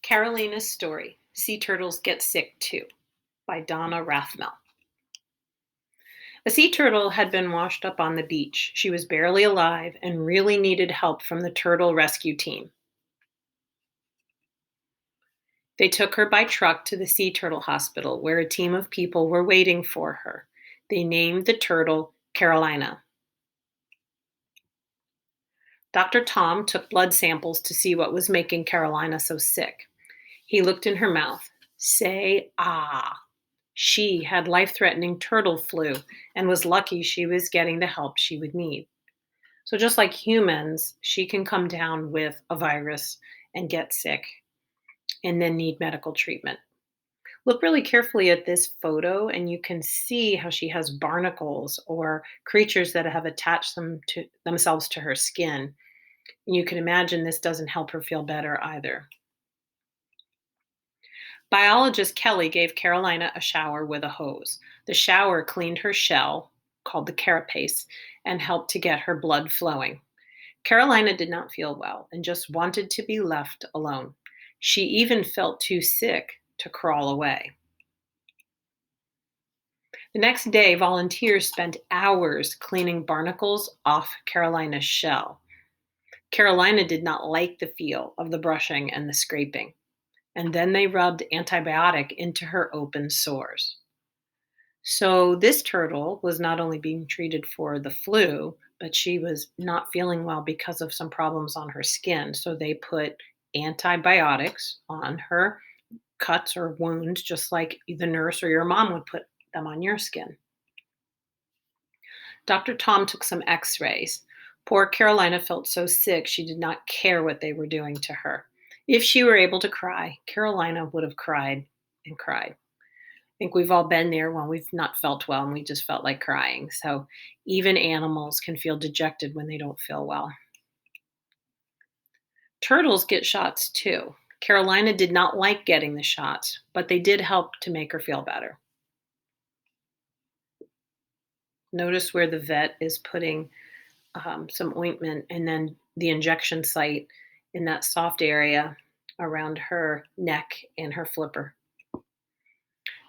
Carolina's Story: Sea Turtles Get Sick Too, by Donna Rathmel. A sea turtle had been washed up on the beach. She was barely alive and really needed help from the turtle rescue team. They took her by truck to the Sea Turtle Hospital, where a team of people were waiting for her. They named the turtle Carolina. Dr. Tom took blood samples to see what was making Carolina so sick. He looked in her mouth. Say ah. She had life threatening turtle flu and was lucky she was getting the help she would need. So, just like humans, she can come down with a virus and get sick and then need medical treatment. Look really carefully at this photo, and you can see how she has barnacles or creatures that have attached themselves to her skin. And you can imagine this doesn't help her feel better either. Biologist Kelly gave Carolina a shower with a hose. The shower cleaned her shell, called the carapace, and helped to get her blood flowing. Carolina did not feel well and just wanted to be left alone. She even felt too sick to crawl away. The next day, volunteers spent hours cleaning barnacles off Carolina's shell. Carolina did not like the feel of the brushing and the scraping. And then they rubbed antibiotic into her open sores. So this turtle was not only being treated for the flu, but she was not feeling well because of some problems on her skin. So they put antibiotics on her cuts or wounds, just like the nurse or your mom would put them on your skin. Dr. Tom took some x rays. Poor Carolina felt so sick she did not care what they were doing to her. If she were able to cry, Carolina would have cried and cried. I think we've all been there when we've not felt well and we just felt like crying. So even animals can feel dejected when they don't feel well. Turtles get shots too. Carolina did not like getting the shots, but they did help to make her feel better. Notice where the vet is putting some ointment and then the injection site in that soft area around her neck and her flipper.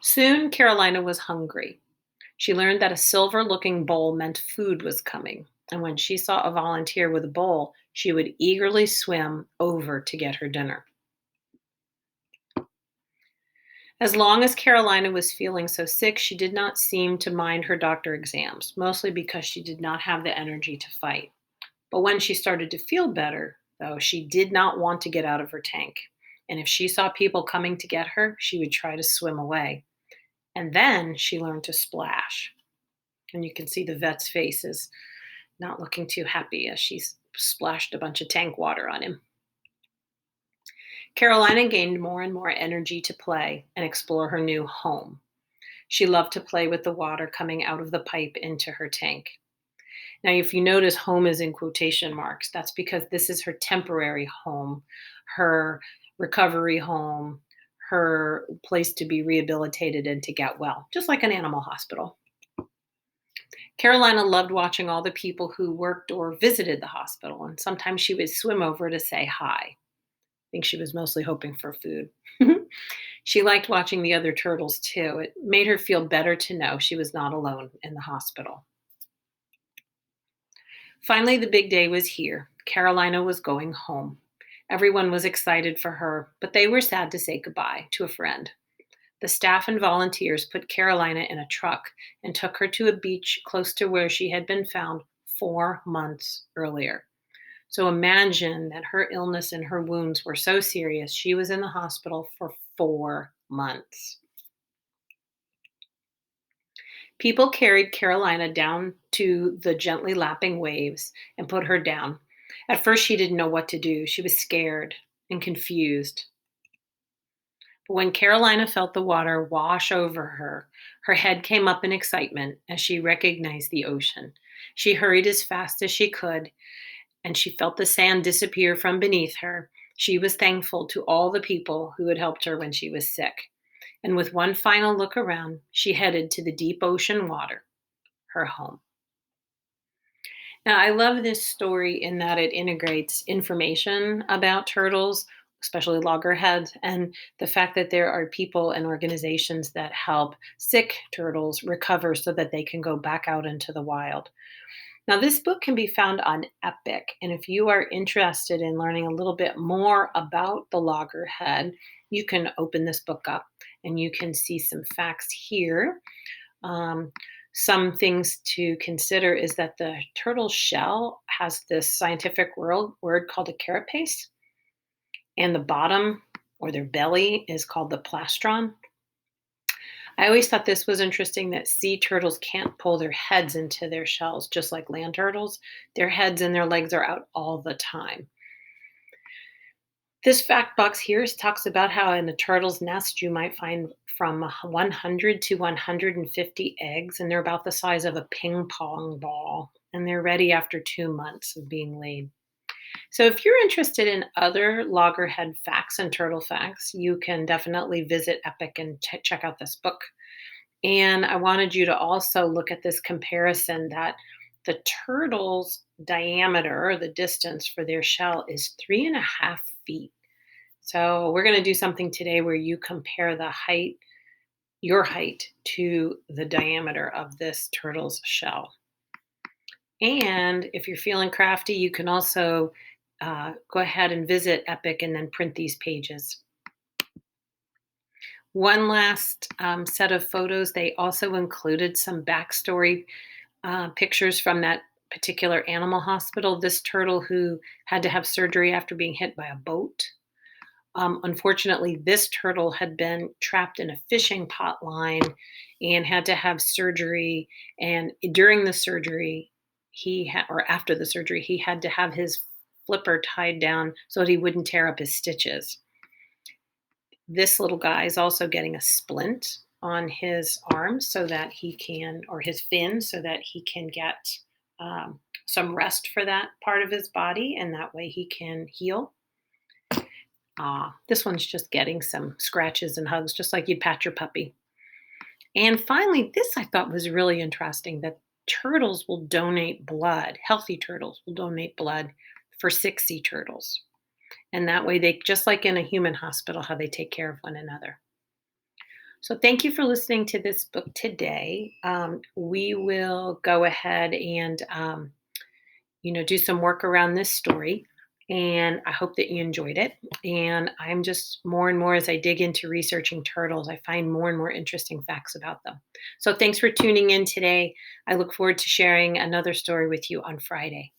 Soon, Carolina was hungry. She learned that a silver looking bowl meant food was coming. And when she saw a volunteer with a bowl, she would eagerly swim over to get her dinner. As long as Carolina was feeling so sick, she did not seem to mind her doctor exams, mostly because she did not have the energy to fight. But when she started to feel better, though, she did not want to get out of her tank. And if she saw people coming to get her, she would try to swim away. And then she learned to splash. And you can see the vet's face is not looking too happy as she's splashed a bunch of tank water on him. Carolina gained more and more energy to play and explore her new home. She loved to play with the water coming out of the pipe into her tank. Now, if you notice, home is in quotation marks. That's because this is her temporary home, her recovery home, her place to be rehabilitated and to get well, just like an animal hospital. Carolina loved watching all the people who worked or visited the hospital, and sometimes she would swim over to say hi. I think she was mostly hoping for food. She liked watching the other turtles too. It made her feel better to know she was not alone in the hospital. Finally, the big day was here. Carolina was going home. Everyone was excited for her, but they were sad to say goodbye to a friend. The staff and volunteers put Carolina in a truck and took her to a beach close to where she had been found 4 months earlier. So imagine that her illness and her wounds were so serious, she was in the hospital for 4 months. People carried Carolina down to the gently lapping waves and put her down. At first, she didn't know what to do. She was scared and confused. But when Carolina felt the water wash over her, her head came up in excitement as she recognized the ocean. She hurried as fast as she could, and she felt the sand disappear from beneath her. She was thankful to all the people who had helped her when she was sick. And with one final look around, she headed to the deep ocean water, her home. Now, I love this story in that it integrates information about turtles especially loggerheads, and the fact that there are people and organizations that help sick turtles recover so that they can go back out into the wild. Now, this book can be found on Epic, and if you are interested in learning a little bit more about the loggerhead, you can open this book up and you can see some facts here. Um, some things to consider is that the turtle shell has this scientific word called a carapace, and the bottom or their belly is called the plastron. I always thought this was interesting that sea turtles can't pull their heads into their shells, just like land turtles. Their heads and their legs are out all the time. This fact box here talks about how in a turtle's nest you might find from 100 to 150 eggs, and they're about the size of a ping pong ball, and they're ready after 2 months of being laid. So, if you're interested in other loggerhead facts and turtle facts, you can definitely visit Epic and check out this book. And I wanted you to also look at this comparison that the turtle's diameter, the distance for their shell, is 3.5 feet. So we're going to do something today where you compare the height, your height, to the diameter of this turtle's shell. And if you're feeling crafty, you can also go ahead and visit Epic and then print these pages. One last set of photos, they also included some backstory pictures from that particular animal hospital. This turtle who had to have surgery after being hit by a boat. Unfortunately, this turtle had been trapped in a fishing pot line and had to have surgery. And during the surgery, or after the surgery, he had to have his flipper tied down so that he wouldn't tear up his stitches. This little guy is also getting a splint on his arm so that he can, or his fin, so that he can get some rest for that part of his body, and that way he can heal. This one's just getting some scratches and hugs, just like you'd pat your puppy. And finally, this I thought was really interesting that turtles will donate blood, healthy turtles will donate blood for sick sea turtles. And that way, they, just like in a human hospital, how they take care of one another. So, thank you for listening to this book today. We will go ahead and, do some work around this story. And I hope that you enjoyed it. And I'm just more and more as I dig into researching turtles, I find more and more interesting facts about them. So, thanks for tuning in today. I look forward to sharing another story with you on Friday.